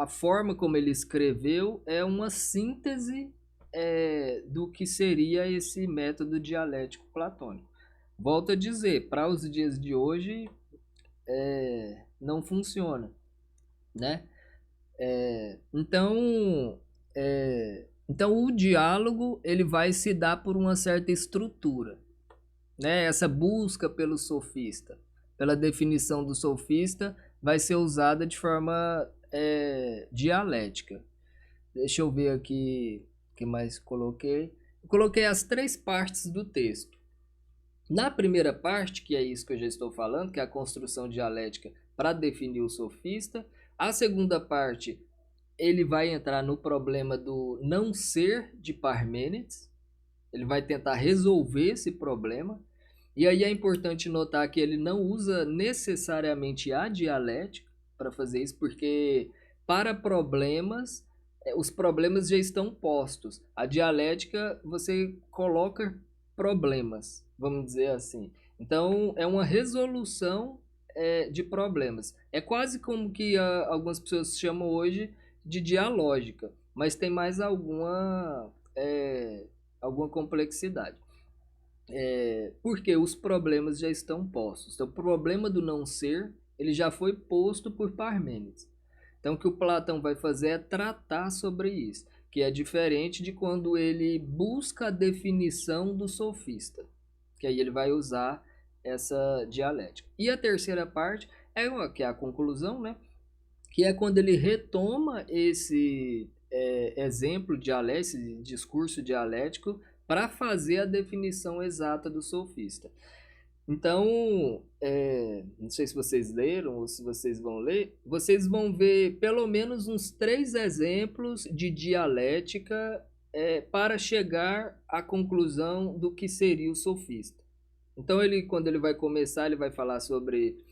Speaker 1: forma como ele escreveu é uma síntese do que seria esse método dialético platônico. Volto a dizer, para os dias de hoje não funciona, né? Então o diálogo ele vai se dar por uma certa estrutura, né? Essa busca pelo sofista, pela definição do sofista, vai ser usada de forma dialética. Deixa eu ver aqui o que mais coloquei. Eu coloquei as 3 partes do texto. Na primeira parte, que é isso que eu já estou falando, que é a construção dialética para definir o sofista. A segunda parte, ele vai entrar no problema do não ser de Parmênides. Ele vai tentar resolver esse problema. E aí é importante notar que ele não usa necessariamente a dialética para fazer isso, porque para problemas, os problemas já estão postos. A dialética, você coloca problemas, vamos dizer assim. Então, é uma resolução de problemas. É quase como que algumas pessoas chamam hoje de dialógica, mas tem mais alguma complexidade. Porque os problemas já estão postos. Então, o problema do não ser, ele já foi posto por Parmênides. Então, o que o Platão vai fazer é tratar sobre isso, que é diferente de quando ele busca a definição do sofista, que aí ele vai usar essa dialética. E a terceira parte que é a conclusão, né? Que é quando ele retoma esse exemplo dialético, esse discurso dialético, para fazer a definição exata do sofista. Então, não sei se vocês leram ou se vocês vão ler, vocês vão ver pelo menos uns 3 exemplos de dialética para chegar à conclusão do que seria o sofista. Então, quando ele vai começar, ele vai falar sobre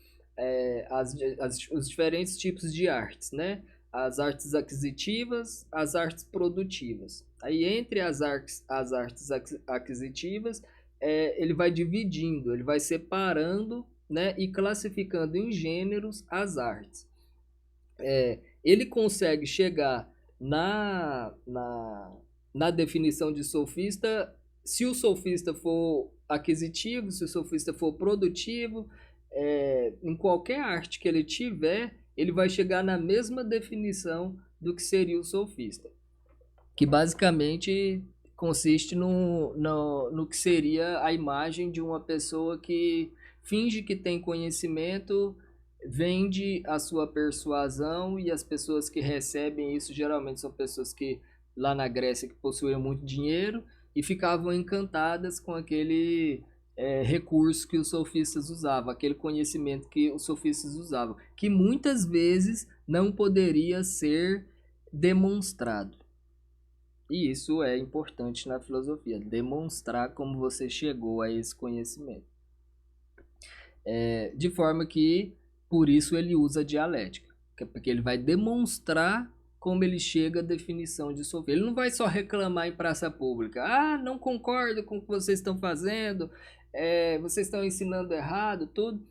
Speaker 1: os diferentes tipos de artes, né? As artes aquisitivas, as artes produtivas. Aí, entre as artes aquisitivas, ele vai dividindo, ele vai separando, né, e classificando em gêneros as artes. Ele consegue chegar na definição de sofista, se o sofista for aquisitivo, se o sofista for produtivo, em qualquer arte que ele tiver, ele vai chegar na mesma definição do que seria o sofista, que basicamente consiste no que seria a imagem de uma pessoa que finge que tem conhecimento, vende a sua persuasão, e as pessoas que recebem isso geralmente são pessoas que lá na Grécia que possuíam muito dinheiro e ficavam encantadas com aquele recurso que os sofistas usavam, aquele conhecimento que os sofistas usavam, que muitas vezes não poderia ser demonstrado. E isso é importante na filosofia, demonstrar como você chegou a esse conhecimento. De forma que, por isso ele usa a dialética, porque ele vai demonstrar como ele chega à definição de sofista. Ele não vai só reclamar em praça pública, não concordo com o que vocês estão fazendo, vocês estão ensinando errado, tudo.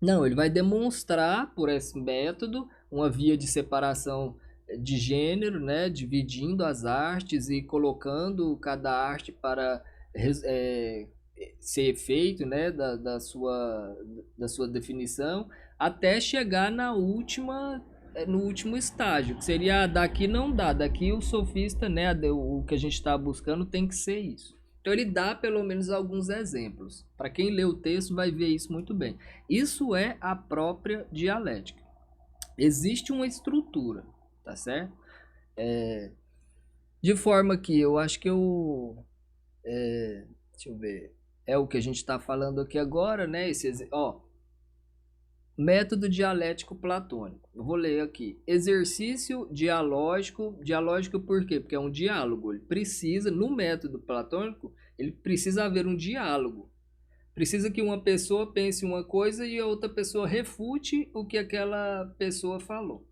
Speaker 1: Não, ele vai demonstrar por esse método uma via de separação de gênero, né, dividindo as artes e colocando cada arte para ser efeito, né, da sua definição, até chegar no último estágio, que seria daqui não dá, daqui o sofista, né, o que a gente está buscando tem que ser isso. Então ele dá pelo menos alguns exemplos. Para quem lê o texto vai ver isso muito bem. Isso é a própria dialética. Existe uma estrutura, tá certo? De forma que eu acho que deixa eu ver. É o que a gente está falando aqui agora, né? Método dialético platônico. Eu vou ler aqui. Exercício dialógico. Dialógico por quê? Porque é um diálogo. Ele precisa, no método platônico, ele precisa haver um diálogo. Precisa que uma pessoa pense uma coisa e a outra pessoa refute o que aquela pessoa falou.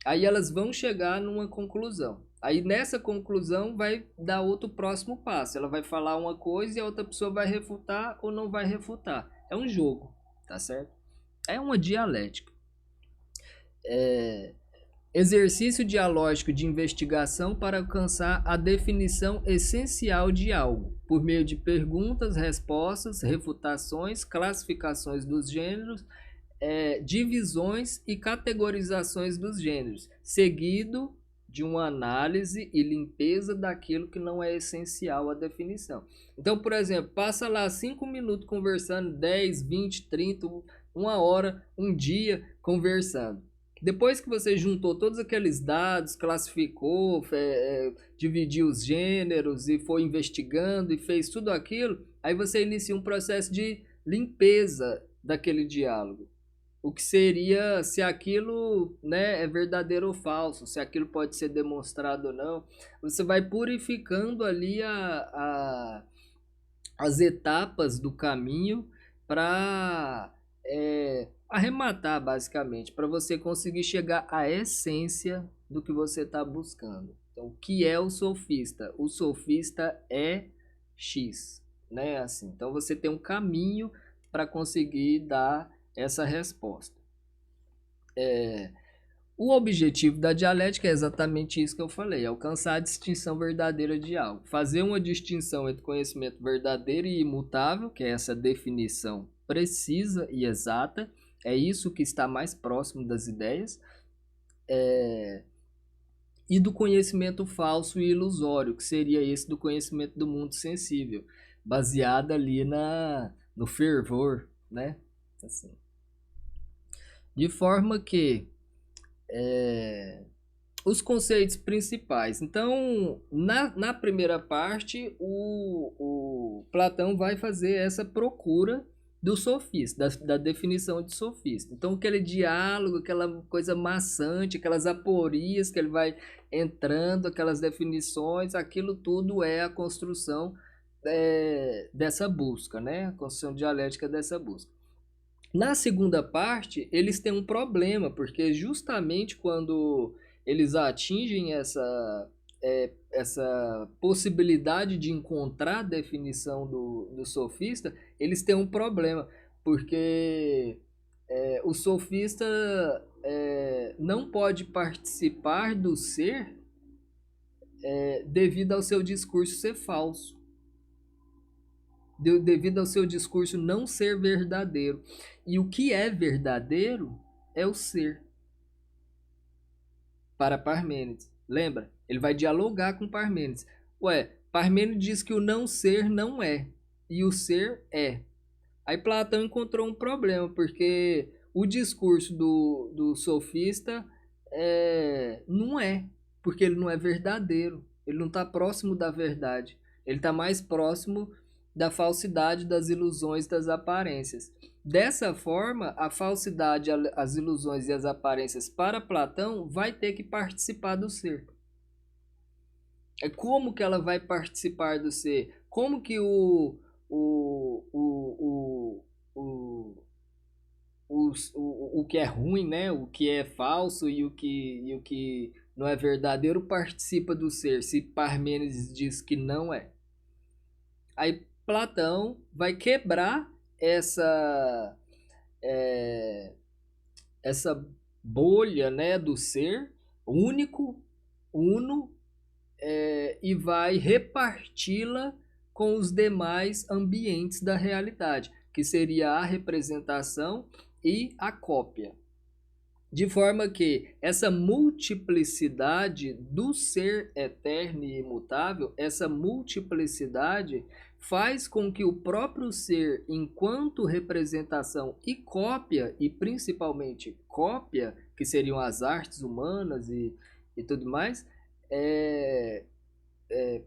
Speaker 1: Aí elas vão chegar numa conclusão. Aí nessa conclusão vai dar outro próximo passo. Ela vai falar uma coisa e a outra pessoa vai refutar ou não vai refutar. É um jogo, tá certo? É uma dialética. Exercício dialógico de investigação para alcançar a definição essencial de algo, por meio de perguntas, respostas, refutações, classificações dos gêneros, divisões e categorizações dos gêneros, seguido de uma análise e limpeza daquilo que não é essencial à definição. Então, por exemplo, passa lá 5 minutos conversando, 10, 20, 30, 1 hora, um dia conversando. Depois que você juntou todos aqueles dados, classificou, dividiu os gêneros e foi investigando e fez tudo aquilo, aí você inicia um processo de limpeza daquele diálogo. O que seria se aquilo, né, é verdadeiro ou falso, se aquilo pode ser demonstrado ou não. Você vai purificando ali as etapas do caminho para arrematar, basicamente, para você conseguir chegar à essência do que você está buscando. Então, o que é o sofista? O sofista é X, né? Assim, então você tem um caminho para conseguir dar essa resposta. O objetivo da dialética é exatamente isso que eu falei, alcançar a distinção verdadeira de algo. Fazer uma distinção entre conhecimento verdadeiro e imutável, que é essa definição precisa e exata, é isso que está mais próximo das ideias, e do conhecimento falso e ilusório, que seria esse do conhecimento do mundo sensível, baseado ali no fervor, né? Assim. De forma que os conceitos principais. Então, na primeira parte, o Platão vai fazer essa procura do sofista, da definição de sofista. Então, aquele diálogo, aquela coisa maçante, aquelas aporias que ele vai entrando, aquelas definições, aquilo tudo é a construção dessa busca, né? A construção dialética dessa busca. Na segunda parte, eles têm um problema, porque justamente quando eles atingem essa possibilidade de encontrar a definição do sofista, eles têm um problema, porque o sofista não pode participar do ser devido ao seu discurso ser falso, devido ao seu discurso não ser verdadeiro. E o que é verdadeiro é o ser. Para Parmênides. Lembra? Ele vai dialogar com Parmênides. Parmênides diz que o não ser não é. E o ser é. Aí Platão encontrou um problema, porque o discurso do sofista não é. Porque ele não é verdadeiro. Ele não está próximo da verdade. Ele está mais próximo da falsidade, das ilusões, das aparências. Dessa forma, a falsidade, as ilusões e as aparências para Platão vai ter que participar do ser. Como que ela vai participar do ser? Como que o que é ruim, né? O que é falso e o que não é verdadeiro participa do ser, se Parmênides diz que não é. Aí Platão vai quebrar essa bolha, né, do ser único, uno, e vai reparti-la com os demais ambientes da realidade, que seria a representação e a cópia. De forma que essa multiplicidade do ser eterno e imutável, essa multiplicidade faz com que o próprio ser, enquanto representação e cópia, e principalmente cópia, que seriam as artes humanas e tudo mais,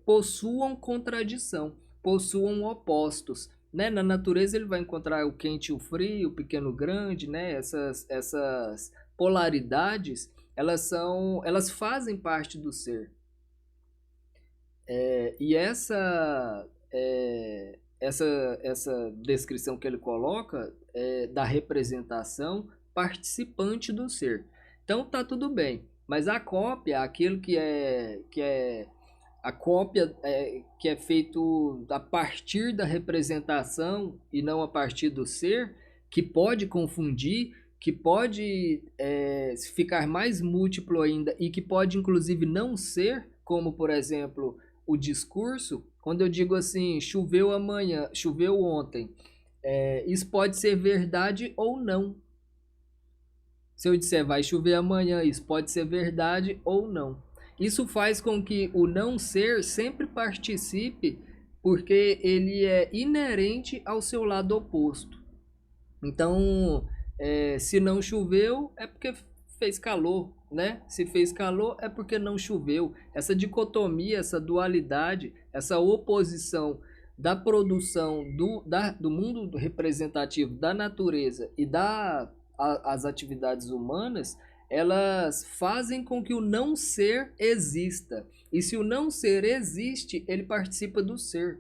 Speaker 1: possuam contradição, possuam opostos. Né? Na natureza ele vai encontrar o quente e o frio, o pequeno e o grande, né? Essas polaridades, elas fazem parte do ser. E essa descrição que ele coloca da representação participante do ser. Então tá tudo bem, mas a cópia, aquilo que é a cópia que é feito a partir da representação e não a partir do ser, que pode confundir, que pode ficar mais múltiplo ainda e que pode inclusive não ser, como por exemplo o discurso. Quando eu digo assim, choveu amanhã, choveu ontem, isso pode ser verdade ou não. Se eu disser vai chover amanhã, isso pode ser verdade ou não. Isso faz com que o não ser sempre participe, porque ele é inerente ao seu lado oposto. Então, se não choveu, é porque fez calor, né? Se fez calor, é porque não choveu. Essa dicotomia, essa dualidade, essa oposição da produção do mundo representativo da natureza e as atividades humanas, elas fazem com que o não ser exista. E se o não ser existe, ele participa do ser.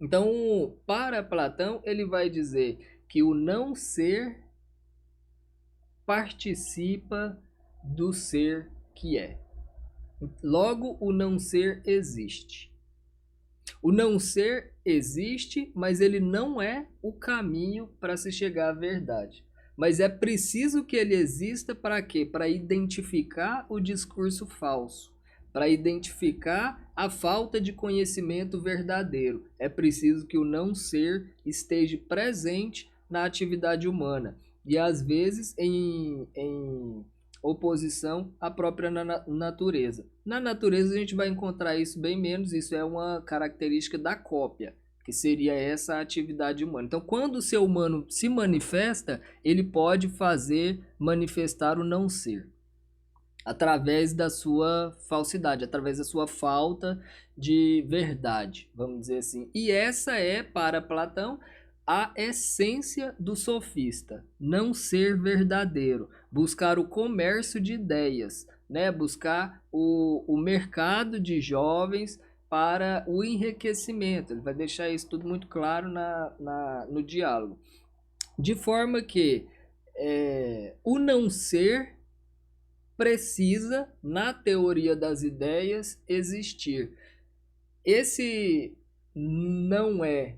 Speaker 1: Então, para Platão, ele vai dizer que o não ser participa do ser que é. Logo, o não ser existe. O não ser existe, mas ele não é o caminho para se chegar à verdade. Mas é preciso que ele exista para quê? Para identificar o discurso falso, para identificar a falta de conhecimento verdadeiro. É preciso que o não ser esteja presente na atividade humana e às vezes em oposição à própria natureza. Na natureza a gente vai encontrar isso bem menos, isso é uma característica da cópia, que seria essa atividade humana. Então, quando o ser humano se manifesta, ele pode fazer manifestar o não ser, através da sua falsidade, através da sua falta de verdade, vamos dizer assim. E essa é, para Platão, a essência do sofista, não ser verdadeiro, buscar o comércio de ideias, né? Buscar o mercado de jovens para o enriquecimento. Ele vai deixar isso tudo muito claro no diálogo. De forma que o não ser precisa, na teoria das ideias, existir. Esse não é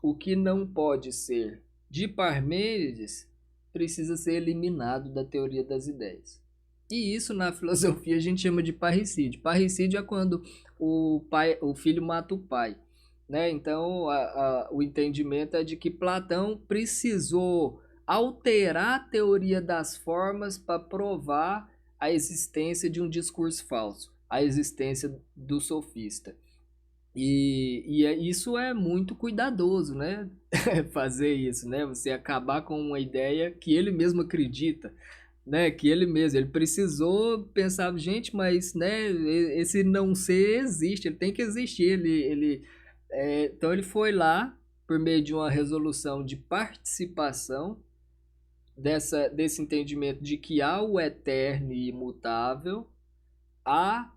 Speaker 1: o que não pode ser de Parmênides precisa ser eliminado da teoria das ideias. E isso na filosofia a gente chama de parricídio. Parricídio é quando o filho mata o pai, né? Então o entendimento é de que Platão precisou alterar a teoria das formas para provar a existência de um discurso falso, a existência do sofista. Isso é muito cuidadoso, né? Fazer isso, né? Você acabar com uma ideia que ele mesmo acredita, né? Que ele precisou pensar, gente, mas, né? Esse não ser existe, ele tem que existir. Então ele foi lá por meio de uma resolução de participação desse entendimento de que há o eterno e imutável, há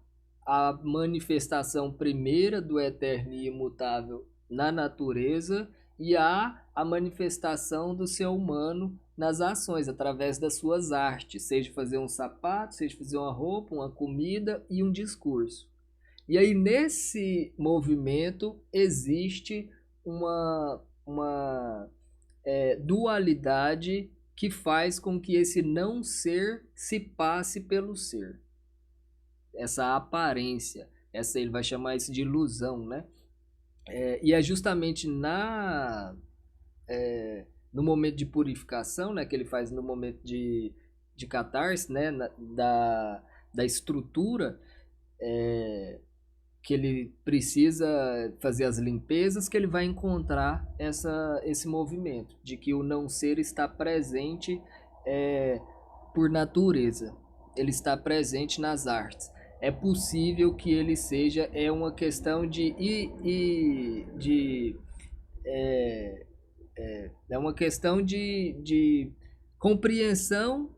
Speaker 1: a manifestação primeira do eterno e imutável na natureza e há a manifestação do ser humano nas ações, através das suas artes, seja fazer um sapato, seja fazer uma roupa, uma comida e um discurso. E aí nesse movimento existe uma dualidade que faz com que esse não ser se passe pelo ser, essa aparência, essa ele vai chamar isso de ilusão, né? E é justamente no momento de purificação, né, que ele faz no momento de catarse, né, da estrutura, que ele precisa fazer as limpezas, que ele vai encontrar esse movimento de que o não ser está presente por natureza, ele está presente nas artes. É possível que ele seja, uma questão é uma questão de compreensão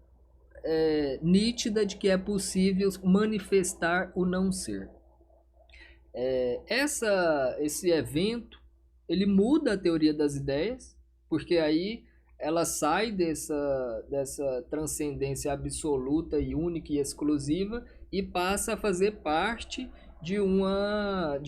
Speaker 1: nítida de que é possível manifestar o não ser. Esse evento ele muda a teoria das ideias, porque aí ela sai dessa transcendência absoluta e única e exclusiva e passa a fazer parte de uma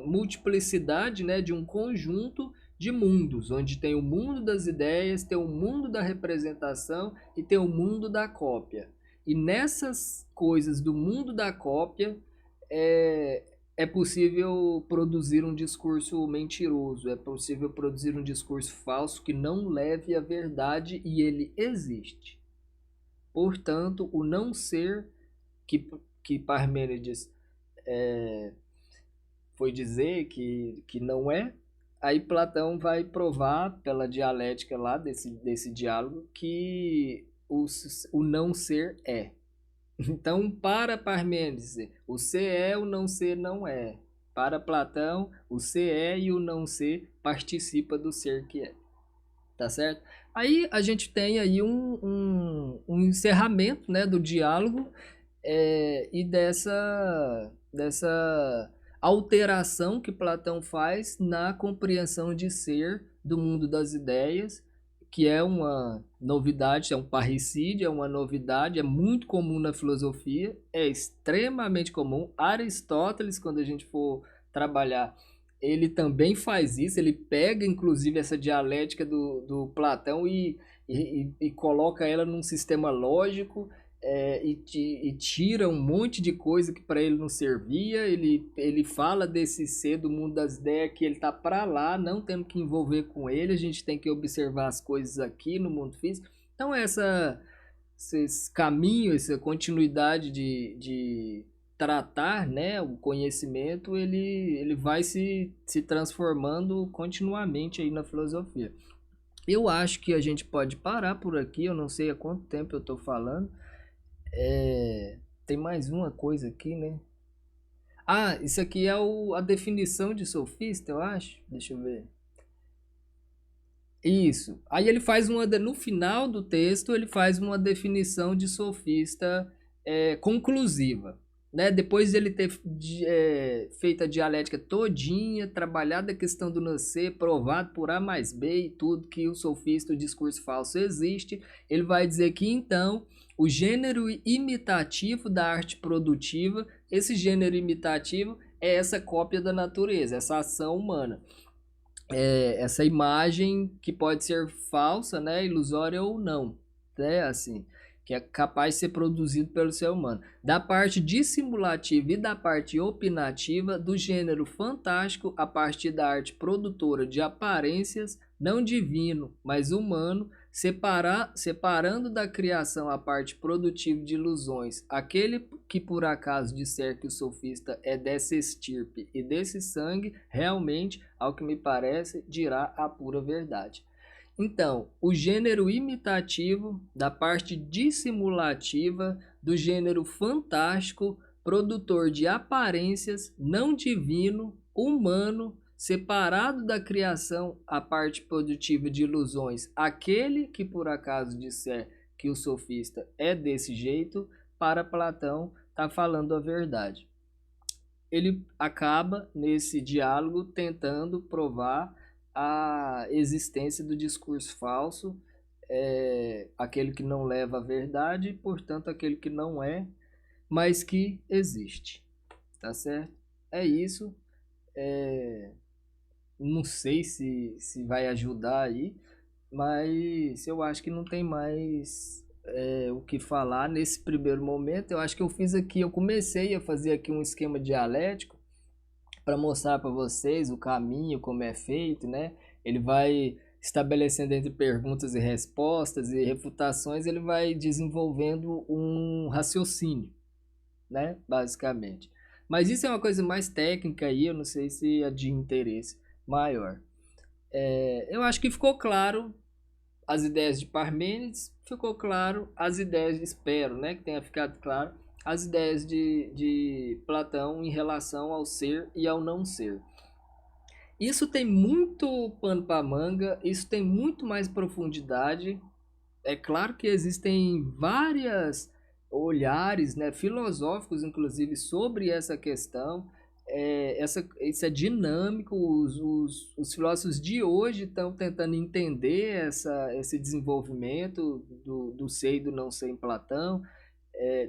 Speaker 1: multiplicidade, né, de um conjunto de mundos, onde tem o mundo das ideias, tem o mundo da representação e tem o mundo da cópia. E nessas coisas do mundo da cópia é possível produzir um discurso mentiroso, é possível produzir um discurso falso que não leve à verdade e ele existe. Portanto, o não ser que Parmênides foi dizer que não é, aí Platão vai provar pela dialética lá desse diálogo que o não ser é. Então, para Parmênides, o ser é, o não ser não é. Para Platão, o ser é e o não ser participa do ser que é. Tá certo? Aí a gente tem aí um encerramento, né, do diálogo e dessa alteração que Platão faz na compreensão de ser do mundo das ideias, que é uma novidade, é um parricídio, é uma novidade, é muito comum na filosofia, é extremamente comum. Aristóteles, quando a gente for trabalhar ele também faz isso, ele pega inclusive essa dialética do Platão e coloca ela num sistema lógico, e tira um monte de coisa que para ele não servia. Ele fala desse ser do mundo das ideias, que ele tá para lá, não temos que envolver com ele, a gente tem que observar as coisas aqui no mundo físico. Então esse caminho, essa continuidade de tratar, né, o conhecimento, ele vai se transformando continuamente aí na filosofia. Eu acho que a gente pode parar por aqui, eu não sei há quanto tempo eu estou falando. Tem mais uma coisa aqui, né? Ah, isso aqui é a definição de sofista, eu acho. Deixa eu ver. Isso. Aí ele faz no final do texto, ele faz uma definição de sofista conclusiva. Né? Depois de ele ter feito a dialética todinha, trabalhado a questão do nascer, provado por A mais B e tudo, que o sofista, o discurso falso existe, ele vai dizer que então o gênero imitativo da arte produtiva, esse gênero imitativo é essa cópia da natureza, essa ação humana. Essa imagem que pode ser falsa, né, ilusória ou não, né, assim, que é capaz de ser produzido pelo ser humano. Da parte dissimulativa e da parte opinativa, do gênero fantástico, a partir da arte produtora de aparências, não divino, mas humano, separando da criação a parte produtiva de ilusões, aquele que por acaso disser que o sofista é dessa estirpe e desse sangue, realmente, ao que me parece, dirá a pura verdade. Então, o gênero imitativo, da parte dissimulativa, do gênero fantástico, produtor de aparências, não divino, humano, separado da criação a parte produtiva de ilusões, aquele que por acaso disser que o sofista é desse jeito, para Platão está falando a verdade. Ele acaba nesse diálogo tentando provar a existência do discurso falso, aquele que não leva à verdade, portanto aquele que não é, mas que existe. Tá certo? É isso. Não sei se vai ajudar aí, mas eu acho que não tem mais o que falar nesse primeiro momento. Eu acho que eu comecei a fazer aqui um esquema dialético para mostrar para vocês o caminho, como é feito, né? Ele vai estabelecendo entre perguntas e respostas e refutações, ele vai desenvolvendo um raciocínio, né? Basicamente. Mas isso é uma coisa mais técnica aí, eu não sei se é de interesse maior. Eu acho que ficou claro as ideias de Parmênides, ficou claro as ideias, espero, né, que tenha ficado claro, as ideias de Platão em relação ao ser e ao não ser. Isso tem muito pano para manga, isso tem muito mais profundidade. É claro que existem vários olhares, né, filosóficos, inclusive, sobre essa questão. Isso é dinâmico. Os filósofos de hoje estão tentando entender esse desenvolvimento do ser e do não ser em Platão,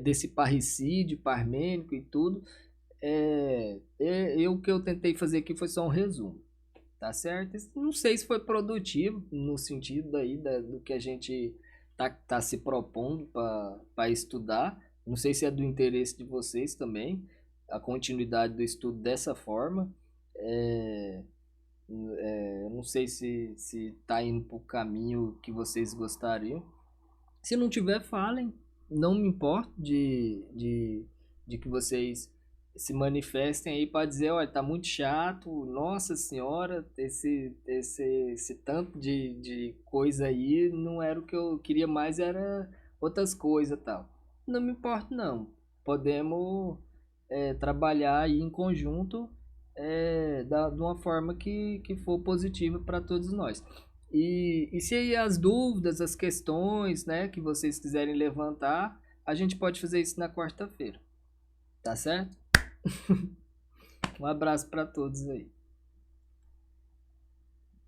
Speaker 1: desse parricídio parmênico e tudo. O que eu tentei fazer aqui foi só um resumo, tá certo? Não sei se foi produtivo no sentido do que a gente tá se propondo para estudar. Não sei se é do interesse de vocês também, a continuidade do estudo dessa forma. Não sei se tá indo para o caminho que vocês gostariam. Se não tiver, falem. Não me importo de que vocês se manifestem aí para dizer, olha, tá muito chato, nossa senhora, esse tanto de coisa aí não era o que eu queria mais, era outras coisas e tal. Não me importo não. Podemos trabalhar aí em conjunto, de uma forma que for positiva para todos nós. E se aí as dúvidas, as questões, né, que vocês quiserem levantar, a gente pode fazer isso na quarta-feira. Tá certo? Um abraço para todos aí.